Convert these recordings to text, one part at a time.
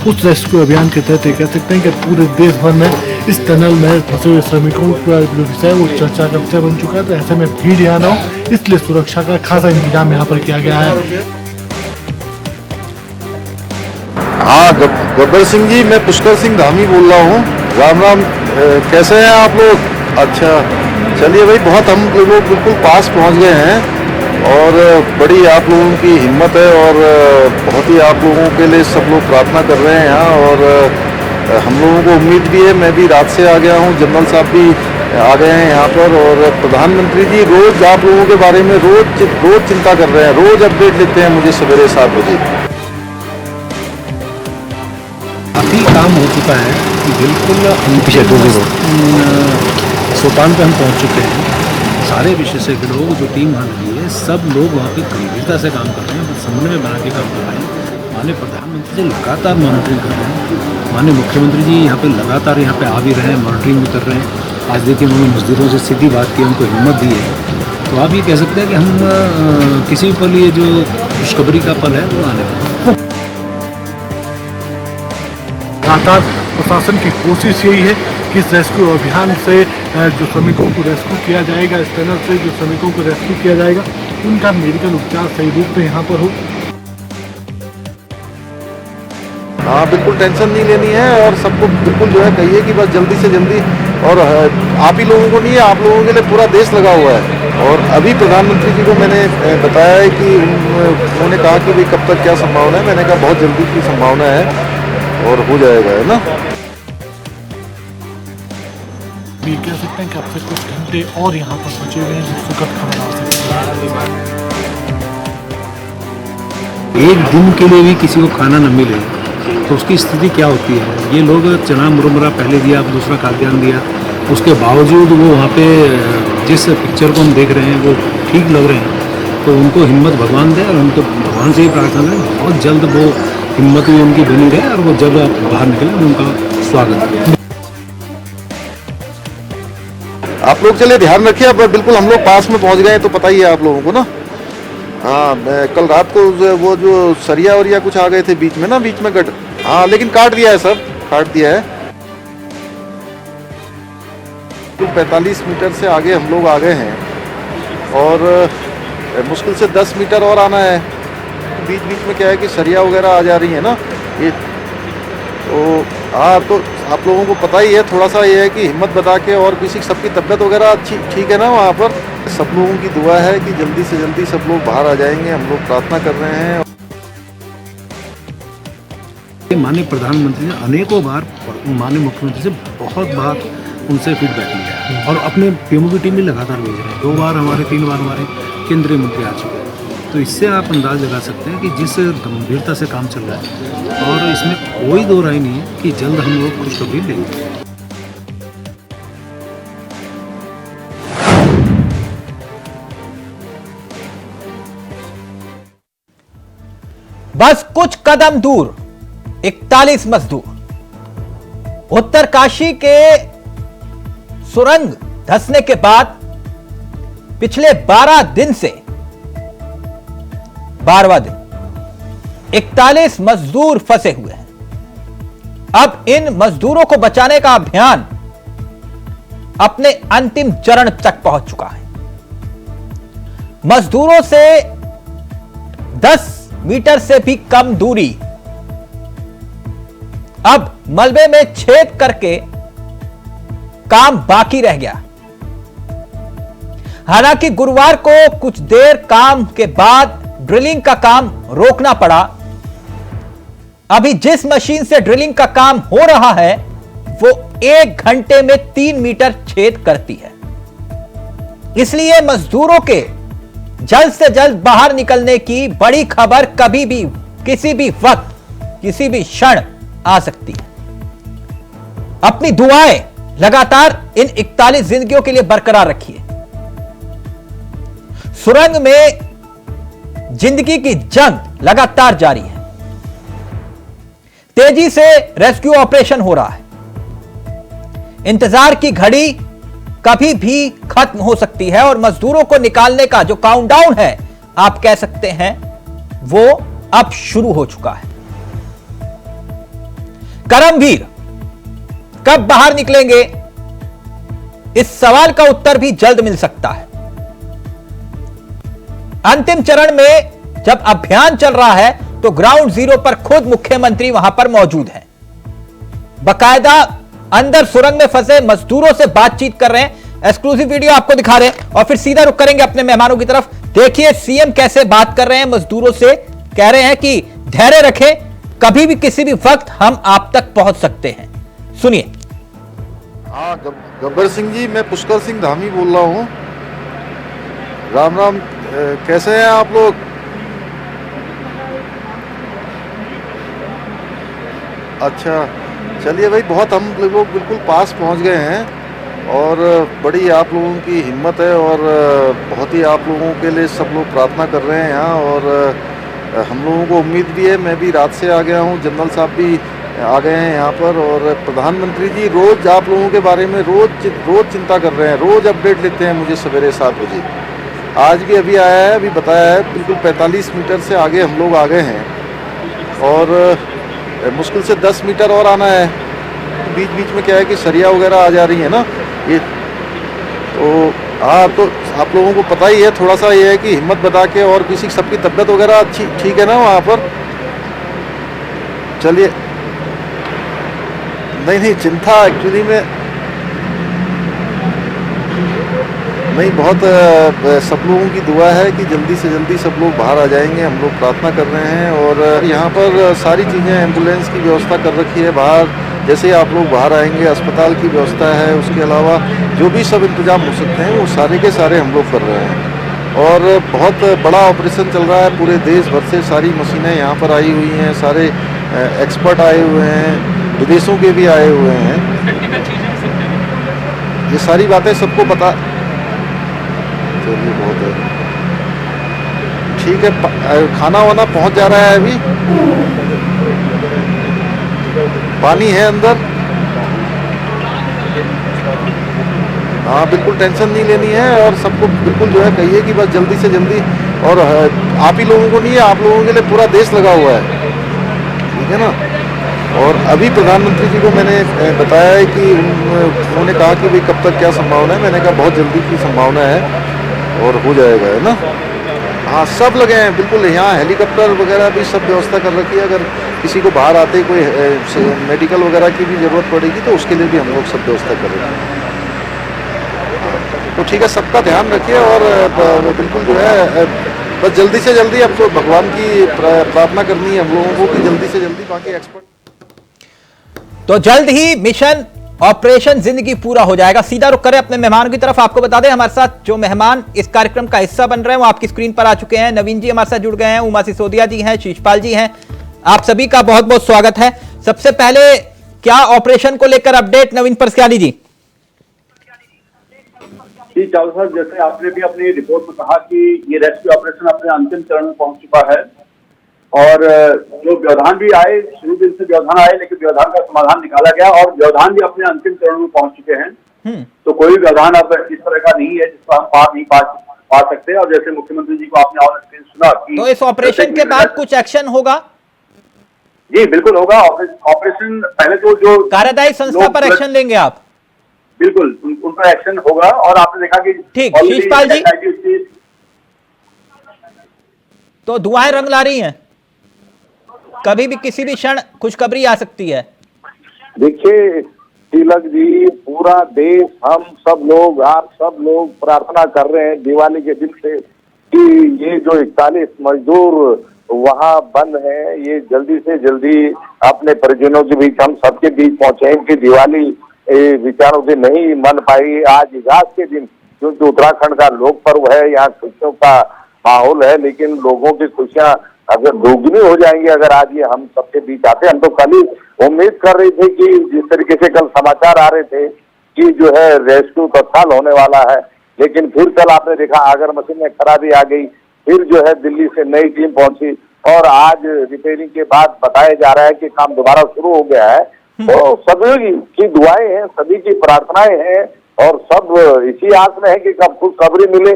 उस रेस्क्यू अभियान के तहत कह सकते हैं कि पूरे देश भर में इस टनल में फंसे हुए श्रमिकों का जो विषय वो चर्चा का विषय बन चुका है। तो ऐसे में भीड़ यहाँ न हो, इसलिए सुरक्षा का खासा इंतजाम यहाँ पर किया गया है। हाँ, गब्बर सिंह जी, मैं पुष्कर सिंह धामी बोल रहा हूँ। राम राम, कैसे हैं आप लोग? अच्छा, चलिए भाई, बहुत हम लोग बिल्कुल पास पहुँच गए हैं और बड़ी आप लोगों की हिम्मत है और बहुत ही आप लोगों के लिए सब लोग प्रार्थना कर रहे हैं यहाँ। और हम लोगों को उम्मीद भी है, मैं भी रात से आ गया हूँ, जनरल साहब भी आ गए हैं यहाँ पर। और प्रधानमंत्री जी रोज़ आप लोगों के बारे में रोज़ चिंता कर रहे हैं, रोज़ अपडेट देते हैं मुझे सवेरे 7 बजे। काफ़ी काम हो चुका है, बिल्कुल सोपान पे हम पहुंच चुके हैं। सारे विशेषज्ञ लोग जो टीम वहाँ लगी है, सब लोग वहाँ पे गंभीरता से काम कर रहे हैं, समन्वय बना के काम कर रहे हैं। माननीय प्रधानमंत्री जी लगातार मॉनिटरिंग कर रहे हैं, माननीय मुख्यमंत्री जी यहाँ पे लगातार यहाँ पे आ भी रहे हैं, मॉनिटरिंग भी कर रहे हैं। आज देखिए उन्होंने मजदूरों से सीधी बात की, उनको हिम्मत दी है। तो आप ये कह सकते हैं कि हम किसी भी पल ये जो खुशखबरी का पल है वो आने वाला है। लगातार प्रशासन की कोशिश यही है कि इस रेस्क्यू अभियान से जो श्रमिकों को रेस्क्यू किया जाएगा, इस टनल से जो श्रमिकों को रेस्क्यू किया जाएगा, उनका मेडिकल उपचार सही रूप में यहाँ पर हो। हाँ, बिल्कुल टेंशन नहीं लेनी है और सबको बिल्कुल जो है कहिए कि बस जल्दी से जल्दी। और आप ही लोगों को नहीं है, आप लोगों के लिए पूरा देश लगा हुआ है। और अभी प्रधानमंत्री जी को मैंने बताया है कि उन्होंने कहा कि भाई कब तक क्या संभावना है। मैंने कहा बहुत जल्दी की संभावना है और हो जाएगा, है ना। भी कह सकते हैं कि अब से कुछ घंटे और यहाँ पर बचे हुए हैं, सुखद खबर आ सकती है। एक दिन के लिए भी किसी को खाना न मिले तो उसकी स्थिति क्या होती है। ये लोग चना मुरमुरा पहले दिया, अब दूसरा खाद्यान्न दिया, उसके बावजूद वो वहाँ पे जिस पिक्चर को हम देख रहे हैं वो ठीक लग रहे हैं। तो उनको हिम्मत भगवान दे और उनको भगवान से ही प्रार्थना करें बहुत जल्द वो हिम्मत भी उनकी बनी रहे और वो जब बाहर निकले उनका स्वागत करें। आप लोग चलिए ध्यान रखिए। अब बिल्कुल हम लोग पास में पहुंच गए, तो पता ही है आप लोगों को ना। हाँ, कल रात को वो जो सरिया वरिया कुछ आ गए थे बीच में ना, बीच में गट। हाँ, लेकिन काट दिया है, सब काट दिया है। तो 45 मीटर से आगे हम लोग आ गए हैं और मुश्किल से 10 मीटर और आना है। बीच बीच में क्या है कि सरिया वगैरह आ जा रही है ना ये। तो हाँ, तो आप लोगों को पता ही है, थोड़ा सा ये है कि हिम्मत बता के, और किसी सबकी तबीयत वगैरह अच्छी ठीक है ना वहाँ पर। सब लोगों की दुआ है कि जल्दी से जल्दी सब लोग बाहर आ जाएंगे। हम लोग प्रार्थना कर रहे हैं। माननीय प्रधानमंत्री ने अनेकों बार माननीय मुख्यमंत्री से बहुत बार उनसे फीडबैक लिया है और अपने पीएमओ की टीम भी लगातार भेज रहे हैं। 2 बार हमारे 3 बार हमारे केंद्रीय मंत्री आ चुके हैं। तो इससे आप अंदाज लगा सकते हैं कि जिस गंभीरता से काम चल रहा है और इसमें कोई दो राय नहीं है कि जल्द हम लोग खुशखबरी लेंगे। बस कुछ कदम दूर 41 मजदूर उत्तरकाशी के सुरंग धंसने के बाद पिछले 12 दिन से 12वां दिन 41 मजदूर फंसे हुए हैं। अब इन मजदूरों को बचाने का अभियान अपने अंतिम चरण तक पहुंच चुका है। मजदूरों से 10 मीटर से भी कम दूरी अब मलबे में छेद करके काम बाकी रह गया। हालांकि गुरुवार को कुछ देर काम के बाद ड्रिलिंग का काम रोकना पड़ा। अभी जिस मशीन से ड्रिलिंग का काम हो रहा है वो 1 घंटे में 3 मीटर छेद करती है। इसलिए मजदूरों के जल्द से जल्द बाहर निकलने की बड़ी खबर कभी भी, किसी भी वक्त, किसी भी क्षण आ सकती है। अपनी दुआएं लगातार इन 41 जिंदगियों के लिए बरकरार रखिए। सुरंग में जिंदगी की जंग लगातार जारी है। तेजी से रेस्क्यू ऑपरेशन हो रहा है। इंतजार की घड़ी कभी भी खत्म हो सकती है और मजदूरों को निकालने का जो काउंटडाउन है, आप कह सकते हैं, वो अब शुरू हो चुका है। करमवीर कब बाहर निकलेंगे, इस सवाल का उत्तर भी जल्द मिल सकता है। अंतिम चरण में जब अभियान चल रहा है तो ग्राउंड जीरो पर खुद मुख्यमंत्री वहां पर मौजूद हैं, बकायदा अंदर सुरंग में फंसे मजदूरों से बातचीत कर रहे हैं। एक्सक्लूसिव वीडियो आपको दिखा रहे हैं और फिर सीधा रुक करेंगे अपने मेहमानों की तरफ। देखिए सीएम कैसे बात कर रहे हैं मजदूरों से, कह रहे हैं कि धैर्य रखें, कभी भी किसी भी वक्त हम आप तक पहुंच सकते हैं। सुनिए। हाँ, गब्बर सिंह जी, मैं पुष्कर सिंह धामी बोल रहा हूँ। राम राम, कैसे हैं आप लोग? अच्छा, चलिए भाई, बहुत हम लोग बिल्कुल पास पहुंच गए हैं और बड़ी आप लोगों की हिम्मत है और बहुत ही आप लोगों के लिए सब लोग प्रार्थना कर रहे हैं यहाँ। और हम लोगों को उम्मीद भी है, मैं भी रात से आ गया हूँ, जनरल साहब भी आ गए हैं यहाँ पर। और प्रधानमंत्री जी रोज़ आप लोगों के बारे में रोज़ चिंता कर रहे हैं, रोज़ अपडेट लेते हैं मुझे सवेरे 7 बजे। आज भी अभी आया है, अभी बताया है, बिल्कुल 45 मीटर से आगे हम लोग आ गए हैं और मुश्किल से 10 मीटर और आना है। बीच बीच में क्या है कि सरिया वगैरह आ जा रही है ना ये, तो हाँ, तो आप लोगों को पता ही है। थोड़ा सा ये है कि हिम्मत बता के, और किसी सबकी तबीयत वगैरह अच्छी ठीक है ना वहाँ पर? चलिए, नहीं चिंता एक्चुअली में नहीं, बहुत सब लोगों की दुआ है कि जल्दी से जल्दी सब लोग बाहर आ जाएंगे। हम लोग प्रार्थना कर रहे हैं और यहाँ पर सारी चीज़ें, एम्बुलेंस की व्यवस्था कर रखी है बाहर। जैसे आप लोग बाहर आएंगे, अस्पताल की व्यवस्था है, उसके अलावा जो भी सब इंतजाम हो सकते हैं वो सारे के सारे हम लोग कर रहे हैं। और बहुत बड़ा ऑपरेशन चल रहा है, पूरे देश भर से सारी मशीनें यहाँ पर आई हुई हैं, सारे एक्सपर्ट आए हुए हैं, विदेशों के भी आए हुए हैं। ये सारी बातें सबको पता, चलिए बहुत है, ठीक है। खाना वाना पहुंच जा रहा है, अभी पानी है अंदर। हाँ, बिल्कुल टेंशन नहीं लेनी है और सबको बिल्कुल जो है कहिए कि बस जल्दी से जल्दी, और आप ही लोगों को नहीं है, आप लोगों के लिए पूरा देश लगा हुआ है, ठीक है ना। और अभी प्रधानमंत्री जी को मैंने बताया है कि उन्होंने कहा कि भाई कब तक क्या संभावना है। मैंने कहा बहुत जल्दी की संभावना है और हो जाएगा, है ना। हाँ, सब लगे हैं बिल्कुल, यहाँ हेलीकॉप्टर वगैरह भी सब व्यवस्था कर रखी है। अगर किसी को बाहर आते कोई मेडिकल वगैरह की भी ज़रूरत पड़ेगी तो उसके लिए भी हम लोग सब व्यवस्था कर रहे हैं। तो ठीक है, सबका ध्यान रखिए और बिल्कुल जो है बस जल्दी से जल्दी, अब तो भगवान की प्रार्थना करनी है हम लोगों को कि जल्दी से जल्दी बाकी एक्सपर्ट। तो जल्द ही मिशन ऑपरेशन जिंदगी पूरा हो जाएगा। सीधा रुक करें अपने मेहमानों की तरफ। आपको बता दें हमारे साथ जो मेहमान इस कार्यक्रम का हिस्सा बन रहे हैं वो आपकी स्क्रीन पर आ चुके हैं। नवीन जी हमारे साथ जुड़ गए हैं, उमा सिसोदिया जी हैं, शीशपाल जी हैं। आप सभी का बहुत बहुत स्वागत है। सबसे पहले क्या ऑपरेशन को लेकर अपडेट, नवीन परस्याली जी? जी चावल साहब, जैसे आपने भी अपनी रिपोर्ट में कहा कि ये रेस्क्यू ऑपरेशन अपने अंतिम चरण में पहुंच चुका है और जो व्यवधान भी आए, शुरू दिन से व्यवधान आए, लेकिन व्यवधान का समाधान निकाला गया और व्यवधान भी अपने अंतिम चरण में पहुंच चुके हैं। तो कोई व्यवधान अब इस तरह का नहीं है जिसको हम पार नहीं पा सकते। और जैसे मुख्यमंत्री जी को आपने ऑन स्क्रीन सुना कि तो इस ऑपरेशन के बाद कुछ एक्शन होगा? जी बिल्कुल होगा। ऑपरेशन पहले तो जो कार्यदायी संस्था पर एक्शन लेंगे आप? बिल्कुल उन पर एक्शन होगा। और आपने देखा कि ठीक, शीशपाल जी, तो दुआएं रंग ला रही हैं, कभी भी किसी भी क्षण खुशखबरी आ सकती है। देखिए तिलक जी, पूरा देश, हम सब लोग, आप सब लोग प्रार्थना कर रहे हैं दिवाली के दिन से कि ये जो 41 मजदूर वहाँ बंद हैं, ये जल्दी से जल्दी अपने परिजनों के बीच, हम सबके बीच पहुंचे। इनकी दिवाली विचारों से नहीं मन पाई। आज इजाज के दिन, क्योंकि उत्तराखंड का लोक पर्व है, यहाँ खुशियों का माहौल है, लेकिन लोगों की खुशियां अगर दोगुनी हो जाएंगी अगर आज ये हम सबके बीच आते। हम तो कल ही उम्मीद कर रहे थे कि जिस तरीके से कल समाचार आ रहे थे कि जो है रेस्क्यू तत्काल होने वाला है, लेकिन फिर कल आपने देखा आगर मशीन में खराबी आ गई, फिर जो है दिल्ली से नई टीम पहुंची और आज रिपेयरिंग के बाद बताया जा रहा है कि काम दोबारा शुरू हो गया है। तो सभी की दुआएं हैं, सभी की प्रार्थनाएं हैं और सब इसी आस में है कि कब खुशखबरी मिले।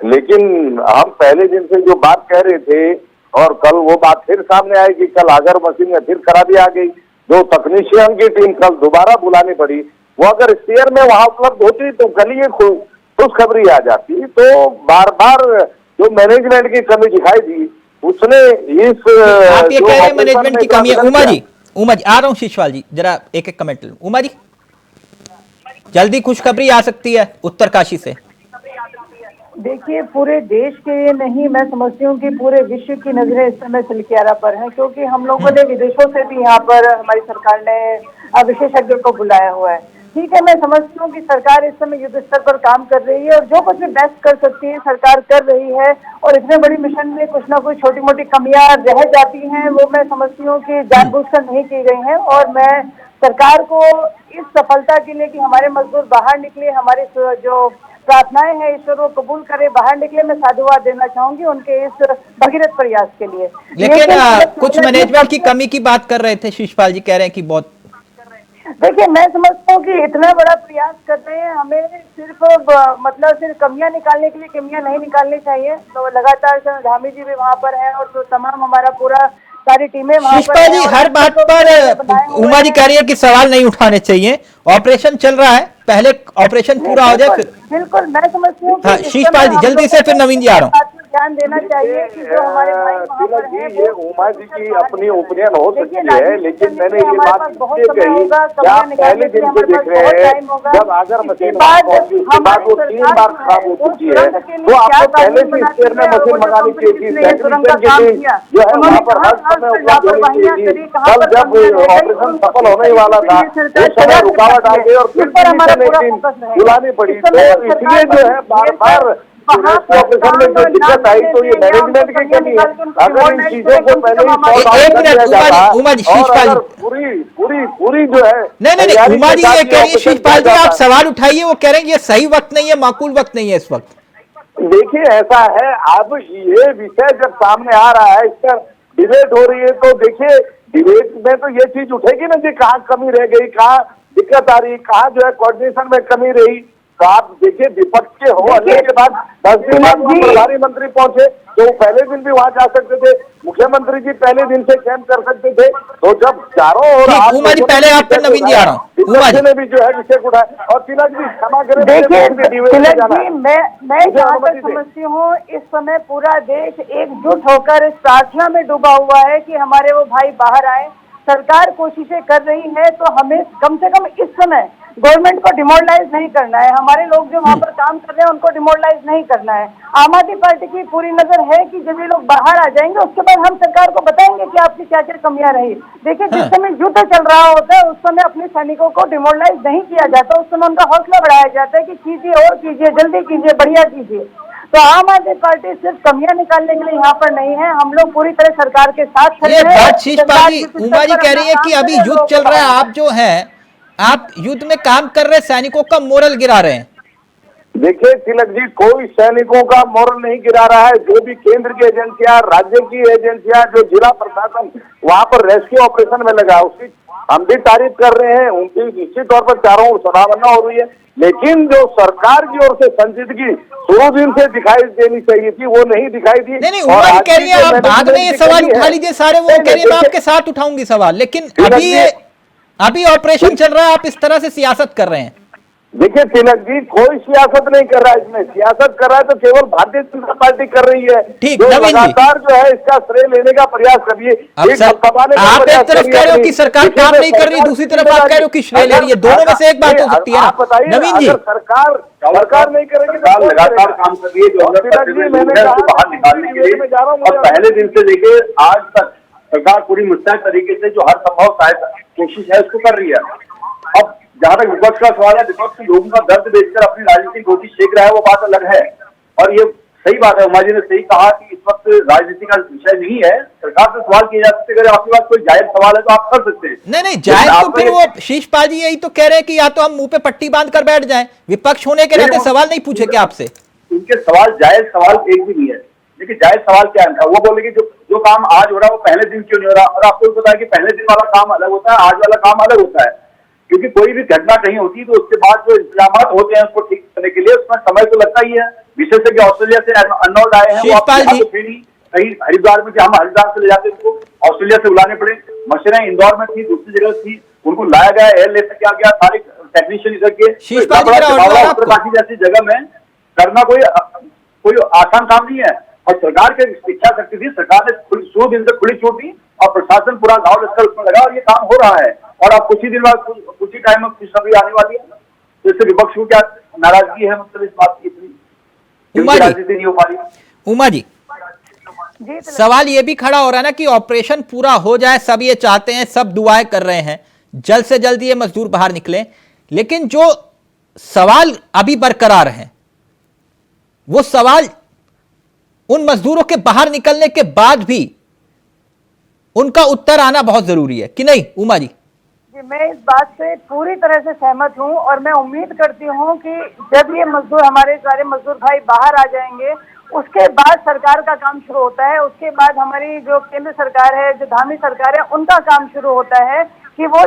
लेकिन हम पहले दिन से जो बात कह रहे थे और कल वो बात फिर सामने आई कि कल आगर मशीन में फिर खराबी आ गई, जो तकनीशियन की टीम कल दोबारा बुलानी पड़ी, वो अगर स्टेयर में वहां उपलब्ध होती तो कल ये खुशखबरी आ जाती। तो बार बार जो मैनेजमेंट की कमी दिखाई दी उसने इस आप ये जो कह रहे हैं ऑपरेशन मैनेजमेंट में की कमी है। इतना उमा जी आ रहा हूं शिशपाल जी, जरा एक एक कमेंट लूं। उमा जी, जल्दी खुशखबरी आ सकती है उत्तरकाशी से। देखिए, पूरे देश के नहीं, मैं समझती हूँ कि पूरे विश्व की नजरें इस समय सिलकियारा पर हैं, क्योंकि हम लोगों ने विदेशों से भी यहाँ पर हमारी सरकार ने विशेषज्ञों को बुलाया हुआ है। ठीक है, मैं समझती हूँ कि सरकार इस समय युद्ध स्तर पर काम कर रही है और जो कुछ भी बेस्ट कर सकती है सरकार कर रही है, और इतने बड़ी मिशन में कुछ ना कुछ छोटी मोटी कमियां रह जाती हैं, वो मैं समझती हूँ कि जानबूझकर नहीं की गई हैं। और मैं सरकार को इस सफलता के लिए कि हमारे मजदूर बाहर निकले, हमारे जो प्रार्थनाएं हैं ईश्वर वो कबूल करे, बाहर निकले, मैं साधुवाद देना चाहूंगी उनके इस भगीरथ प्रयास के लिए। लेकिन कुछ मैनेजमेंट की कमी की बात कर रहे थे शिशपाल जी, कह रहे हैं कि बहुत। देखिए, मैं समझता हूँ कि इतना बड़ा प्रयास कर रहे हैं, हमें सिर्फ मतलब सिर्फ कमियां निकालने के लिए कमियां नहीं निकालनी चाहिए। तो लगातार धामी जी भी वहाँ पर है और तो तमाम हमारा पूरा सारी टीमें वहाँ पर शिशपाल जी, हर बात पर उमा जी कह रही है कि सवाल नहीं उठाने चाहिए, ऑपरेशन चल रहा है, पहले ऑपरेशन पूरा हो जाए फिर। बिल्कुल, मैं समझती हूँ हाँ, शिशपाल जी जल्दी से, फिर नवीन जी आ रहा हूँ। ध्यान देना चाहिए कि जो हमारे भाई वहाँ पर हैं, ये उमा जी की अपनी ओपिनियन हो सकती देखिए, है, लेकिन मैंने ये बात इसलिए कही कि आप पहले दिन से देख रहे हैं जब आगर मशीन पहुंची उसके बाद वो 3 बार खराब हो चुकी है, तो आपको पहले से स्टेयर में मशीन मंगानी चाहिए थी। टेक्नीशियन की टीम जो है वहाँ पर हर समय उपलब्ध होनी चाहिए थी। कल जब ऑपरेशन सफल होने ही वाला था उस समय रुकावट आ गई और फिर टीम बुलानी पड़ी। तो इसलिए जो है बार बार ऑपरेशन में जो दिक्कत आई तो ये मैनेजमेंट की कमी है। अगर इन चीजों को पहले ही उमा जी, शिशपाल जी पूरी जो है नहीं उमा जी ये कह रही है, शिशपाल जी आप सवाल उठाइए, वो कह रहे हैं ये सही वक्त नहीं है, माकूल वक्त नहीं है इस वक्त। देखिए, ऐसा है, अब ये विषय जब सामने आ रहा है, इस पर डिबेट हो रही है, तो देखिए डिबेट में तो ये चीज उठेगी ना कि कहाँ कमी रह गई, कहाँ दिक्कत आ रही, कहाँ जो है कोऑर्डिनेशन में कमी रही। तो आप देखिए, विपक्ष के होने के बाद 10 दिन बाद वहाँ प्रभारी मंत्री पहुंचे, तो पहले दिन भी वहाँ जा सकते थे, मुख्यमंत्री जी पहले दिन से कैंप कर सकते थे। तो जब चारों ओर उमा जी पहले आप पर नवीन जी आ रहा हूँ। उमा जी ने भी जो है विषय उठाया और तिलक जी क्षमा करें, देखिए तिलक जी, मैं जहाँ तक समझती हूँ इस समय पूरा देश एकजुट होकर इस प्रार्थना में डूबा हुआ है कि हमारे वो भाई बाहर आए। सरकार कोशिशें कर रही है, तो हमें कम से कम इस समय गवर्नमेंट को डिमोरलाइज नहीं करना है, हमारे लोग जो वहाँ पर काम कर रहे हैं उनको डिमोरलाइज नहीं करना है। आम आदमी पार्टी की पूरी नजर है कि जब ये लोग बाहर आ जाएंगे उसके बाद हम सरकार को बताएंगे कि आपकी क्या क्या कमियां रही। देखिए, जिस समय युद्ध चल रहा होता है उस समय अपने सैनिकों को डिमोरलाइज नहीं किया जाता, उस समय उनका हौसला बढ़ाया जाता है कि कीजिए और कीजिए, जल्दी कीजिए, बढ़िया कीजिए। तो आम आदमी पार्टी सिर्फ कमियां निकालने के लिए यहाँ पर नहीं है, हम लोग पूरी तरह सरकार के साथ खड़े हैं। बात शिशपाल जी, उमा जी कह रही है कि अभी युद्ध चल रहा है, आप जो है आप युद्ध में काम कर रहे सैनिकों का मोरल गिरा रहे हैं। देखिए तिलक जी, कोई सैनिकों का मोरल नहीं गिरा रहा है। जो भी केंद्र की एजेंसियां, राज्य की एजेंसियां, जो जिला प्रशासन वहां पर रेस्क्यू ऑपरेशन में लगा, उसकी हम भी तारीफ कर रहे हैं, उनकी निश्चित तौर पर चारों ओर सराहना हो रही है। लेकिन जो सरकार की ओर से संजीदगी शुरू दिन से दिखाई देनी चाहिए थी, वो नहीं दिखाई दी। नहीं उमा जी कह रही है आप बाद में ये सवाल उठा लीजिए सारे, वो कह रही है मैं आपके साथ उठाऊंगी सवाल, लेकिन अभी ऑपरेशन चल रहा है, आप इस तरह से सियासत कर रहे हैं। देखिए तिलक जी, कोई सियासत नहीं कर रहा है, इसमें सियासत कर रहा है तो केवल भारतीय जनता पार्टी कर रही है। ठीक, जो लगातार जो है इसका श्रेय लेने का प्रयास कर रही है। आप एक तरफ कह रहे हो कि सरकार काम नहीं कर रही, दूसरी तरफ आप कह रहे हो कि श्रेय ले रही है, दोनों में से एक बात हो सकती है। आप बताइए, नवीन जी, सरकार नहीं करेगी तो लगातार काम कर रही है जो बाहर निकालने के लिए, और पहले दिन से लेके आज तक सरकार पूरी मुस्तैद तरीके से जो हर संभव सहायता कोशिश है उसको कर रही है। अब जहां तक विपक्ष का सवाल है, विपक्ष लोगों का दर्द बेचकर अपनी राजनीतिक रोटी सेक रहा है, वो बात अलग है। और ये सही बात है, उमा जी ने सही कहा कि इस वक्त राजनीति का विषय नहीं है। सरकार से सवाल किए जा सकते, अगर आपके पास कोई जायज सवाल है तो आप कर सकते हैं। नहीं जायज तो फिर वो शिशपाल जी यही तो कह रहे हैं कि या तो हम मुंह पे पट्टी बांध कर बैठ जाएं, विपक्ष होने के नाते सवाल नहीं पूछे क्या आपसे? उनके सवाल जायज सवाल एक भी नहीं है। देखिए जायज सवाल क्या है, वो बोले कि जो काम आज हो रहा है वो पहले दिन क्यों नहीं हो रहा। और आपको भी पता है कि पहले दिन वाला काम अलग होता है, आज वाला काम अलग होता है, क्योंकि कोई भी घटना कहीं होती है तो उसके बाद जो इंतजाम होते हैं उसको ठीक करने के लिए उसमें समय तो लगता ही है। विशेषज्ञ ऑस्ट्रेलिया से अर्नोल्ड आए हैं, कहीं हरिद्वार में कि हम हरिद्वार से ले जाते उनको ऑस्ट्रेलिया से बुलाने पड़े, मशीनें इंदौर में थी, दूसरी जगह थी, उनको लाया गया, एयर लेकर के आ गया, सारे टेक्नीशियन इधर के। उत्तरकाशी जैसी जगह में करना कोई आसान काम नहीं है, और सरकार की इच्छा शक्ति थी, सरकार ने शुरू दिन से खुली छूट दी और प्रशासन पूरा गाँव लश्कर उसमें लगा और ये काम हो रहा है। और अब कुछ ही दिन बाद, कुछ ही टाइम में खुशखबरी आने वाली है, तो इससे विपक्ष को क्या नाराजगी है, मतलब इस बात की इतनी राजनीति नहीं हो पा रही। उमा जी, सवाल ये भी खड़ा हो रहा है ना कि ऑपरेशन पूरा हो जाए, सब ये चाहते हैं, सब दुआएं कर रहे हैं जल्द से जल्द ये मजदूर बाहर निकले, लेकिन जो सवाल अभी बरकरार हैं वो सवाल उन मजदूरों के बाहर निकलने के बाद भी उनका उत्तर आना बहुत जरूरी है कि नहीं उमा जी? मैं इस बात से पूरी तरह से सहमत हूं और मैं उम्मीद करती हूं कि जब ये मजदूर, हमारे सारे मजदूर भाई बाहर आ जाएंगे, उसके बाद सरकार का काम शुरू होता है। उसके बाद हमारी जो केंद्र सरकार है, जो धामी सरकार है, उनका काम शुरू होता है कि वो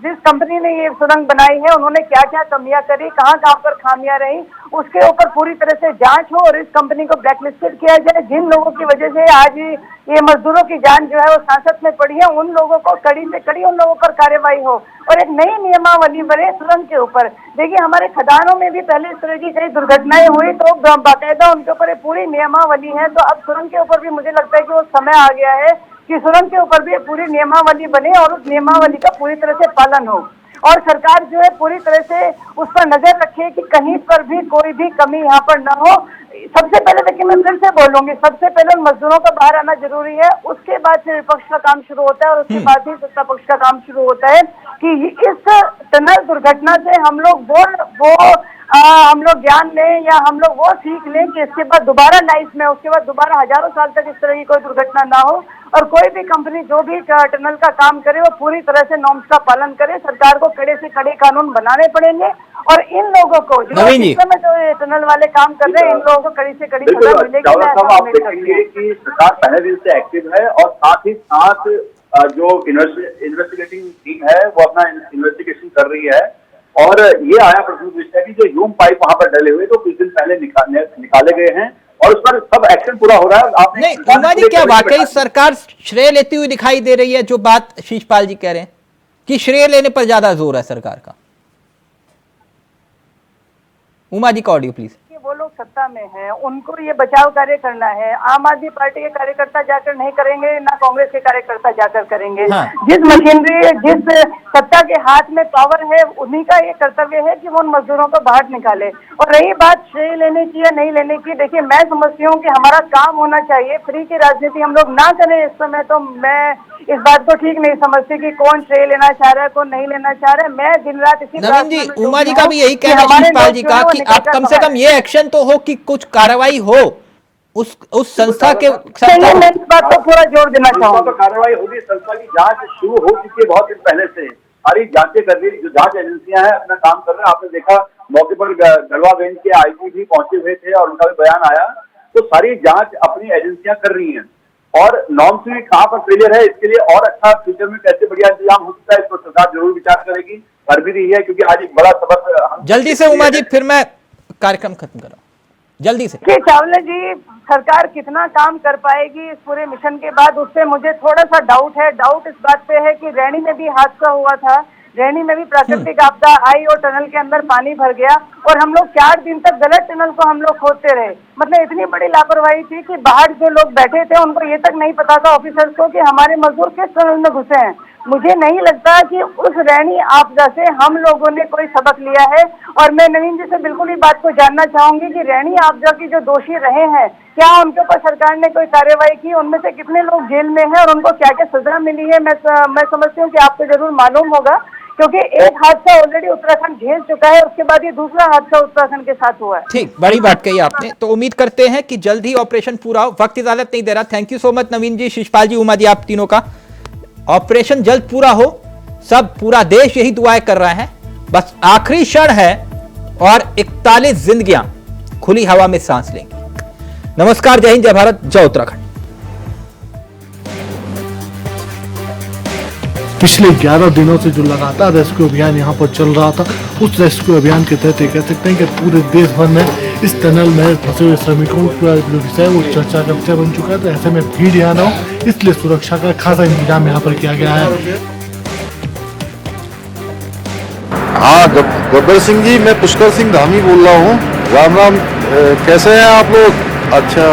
जिस कंपनी ने ये सुरंग बनाई है, उन्होंने क्या क्या कमियां करी, कहाँ पर खामियां रही, उसके ऊपर पूरी तरह से जांच हो और इस कंपनी को ब्लैकलिस्टेड किया जाए। जिन लोगों की वजह से आज ये मजदूरों की जान जो है वो सांसत में पड़ी है, उन लोगों को कड़ी से कड़ी उन लोगों पर कार्रवाई हो और एक नई नियमावली बने सुरंग के ऊपर। देखिए, हमारे खदानों में भी पहले इस तरह की कई दुर्घटनाएं हुई तो बाकायदा उनके ऊपर पूरी नियमावली है। तो अब सुरंग के ऊपर भी मुझे लगता है कि वो समय आ गया है कि सुरंग के ऊपर भी पूरी नियमावली बने और उस नियमावली का पूरी तरह से पालन हो और सरकार जो है पूरी तरह से उस पर नजर रखे कि कहीं पर भी कोई भी कमी यहाँ पर न हो। सबसे पहले देखिए, मैं फिर से बोलूंगी, सबसे पहले उन मजदूरों का बाहर आना जरूरी है, उसके बाद से विपक्ष का काम शुरू होता है और उसके बाद ही सत्ता पक्ष का काम शुरू होता है कि इस टनल दुर्घटना से हम लोग ज्ञान लें या हम लोग वो सीख लें कि इसके बाद दोबारा लाइफ में, उसके बाद दोबारा हजारों साल तक इस तरह की कोई दुर्घटना ना हो और कोई भी कंपनी जो भी टनल का काम करे वो पूरी तरह से नॉर्म्स का पालन करे। सरकार को कड़े से कड़े कानून बनाने पड़ेंगे और इन लोगों को जो टनल वाले काम कर रहे हैं, इन लोगों को कड़ी से कड़ी सजा मिलेगी। आप देखेंगे कि सरकार पहले दिन से एक्टिव है और साथ ही साथ जो इन्वेस्टिगेटिंग टीम है वो अपना इन्वेस्टिगेशन कर रही है। और ये आया प्रश्न विषय की जो ह्यूम पाइप वहां पर डले हुए तो कुछ दिन पहले निकाले गए हैं और उस पर सब एक्शन पूरा हो रहा है। आपने नहीं उमा जी, क्या वाकई सरकार श्रेय लेती हुई दिखाई दे रही है? जो बात शीशपाल जी कह रहे हैं कि श्रेय लेने पर ज्यादा जोर है सरकार का। उमा जी का ऑडियो प्लीज। वो लोग सत्ता में हैं, उनको ये बचाव कार्य करना है। आम आदमी पार्टी के कार्यकर्ता जाकर नहीं करेंगे, ना कांग्रेस के कार्यकर्ता जाकर करेंगे। हाँ। जिस मशीनरी, जिस सत्ता के हाथ में पावर है, उन्हीं का ये कर्तव्य है कि वो उन मजदूरों को बाहर निकाले। और रही बात श्रेय लेने की या नहीं लेने की, देखिए मैं समझती हूँ कि हमारा काम होना चाहिए, फ्री की राजनीति हम लोग ना करें इस समय। तो मैं इस बात को ठीक नहीं समझती कि कौन श्रेय लेना चाह रहा है, कौन नहीं लेना चाह रहा है। मैं दिन रात इसी नवीन जी, उमा जी का भी यही कहना है, शीशपाल जी का, कि आप कम से कम ये एक्शन तो हो कि कुछ कार्रवाई हो उस संस्था के। मैं इस बात को पूरा जोर देना चाहूँगा। तो कार्रवाई होगी, संस्था की जांच शुरू हो चुकी है बहुत दिन पहले से। सारी जांचें कर रही, जो जांच एजेंसियां हैं अपना काम कर रहे हैं। आपने देखा मौके पर गढ़वा रेंज के आईजी भी पहुंचे हुए थे और उनका भी बयान आया। तो सारी जांच अपनी एजेंसियां कर रही हैं और नॉर्म्स में कहाँ पर फेलियर है, इसके लिए और अच्छा फ्यूचर में कैसे बढ़िया इंतजाम हो सकता है, इस पर सरकार जरूर विचार करेगी, कर भी रही है। क्योंकि आज एक बड़ा सबक जल्दी से उमा जी, फिर मैं कार्यक्रम खत्म कर रहा हूँ जल्दी से। चावला जी, सरकार कितना काम कर पाएगी इस पूरे मिशन के बाद, उससे मुझे थोड़ा सा डाउट है। डाउट इस बात पे है कि रैनी में भी हादसा हुआ था, रैनी में भी प्राकृतिक आपदा आई और टनल के अंदर पानी भर गया और हम लोग 4 दिन तक गलत टनल को हम लोग खोदते रहे। मतलब इतनी बड़ी लापरवाही थी कि बाहर जो लोग बैठे थे उनको ये तक नहीं पता था ऑफिसर्स को कि हमारे मजदूर किस टनल में घुसे हैं। मुझे नहीं लगता कि उस रैनी आपदा से हम लोगों ने कोई सबक लिया है। और मैं नवीन जी से बिल्कुल ही बात को जानना चाहूंगी कि रैनी आपदा के जो दोषी रहे हैं, क्या उनके ऊपर सरकार ने कोई कार्रवाई की, उनमें से कितने लोग जेल में हैं और उनको क्या क्या सजा मिली है? मैं समझती हूँ कि आपको जरूर मालूम होगा, क्योंकि एक हादसा ऑलरेडी उत्तराखंड झेल चुका है, उसके बाद ये दूसरा हादसा उत्तराखंड के साथ हुआ है। ठीक, बड़ी बात कही आपने। तो उम्मीद करते हैं कि जल्द ही ऑपरेशन पूरा हो। वक्त इजाजत नहीं दे रहा। थैंक यू सो मच नवीन जी, शीशपाल जी, उमा जी, आप तीनों का। ऑपरेशन जल्द पूरा हो, सब पूरा देश यही दुआएं कर रहा है। बस आखिरी क्षण है और 41 जिंदगियां खुली हवा में सांस लेंगी। नमस्कार, जय हिंद, जय भारत, जय उत्तराखंड। पिछले 11 दिनों से जो लगातार रेस्क्यू अभियान यहाँ पर चल रहा था, उस रेस्क्यू अभियान के तहत कह सकते हैं कि पूरे देश भर में इस टनल में फंसे हुए श्रमिकों का जो विषय वो चर्चा का विषय बन चुका है। तो ऐसे में भीड़ यहाँ ना हो, इसलिए सुरक्षा का खासा इंतजाम यहाँ पर किया गया है। हाँ, गब्बर सिंह जी, मैं पुष्कर सिंह धामी बोल रहा हूँ। राम राम, कैसे हैं आप लोग? अच्छा,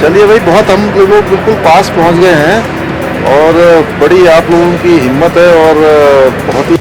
चलिए भाई, बहुत हम लोग बिल्कुल पास पहुँच गए हैं और बड़ी आप लोगों की हिम्मत है और बहुत ही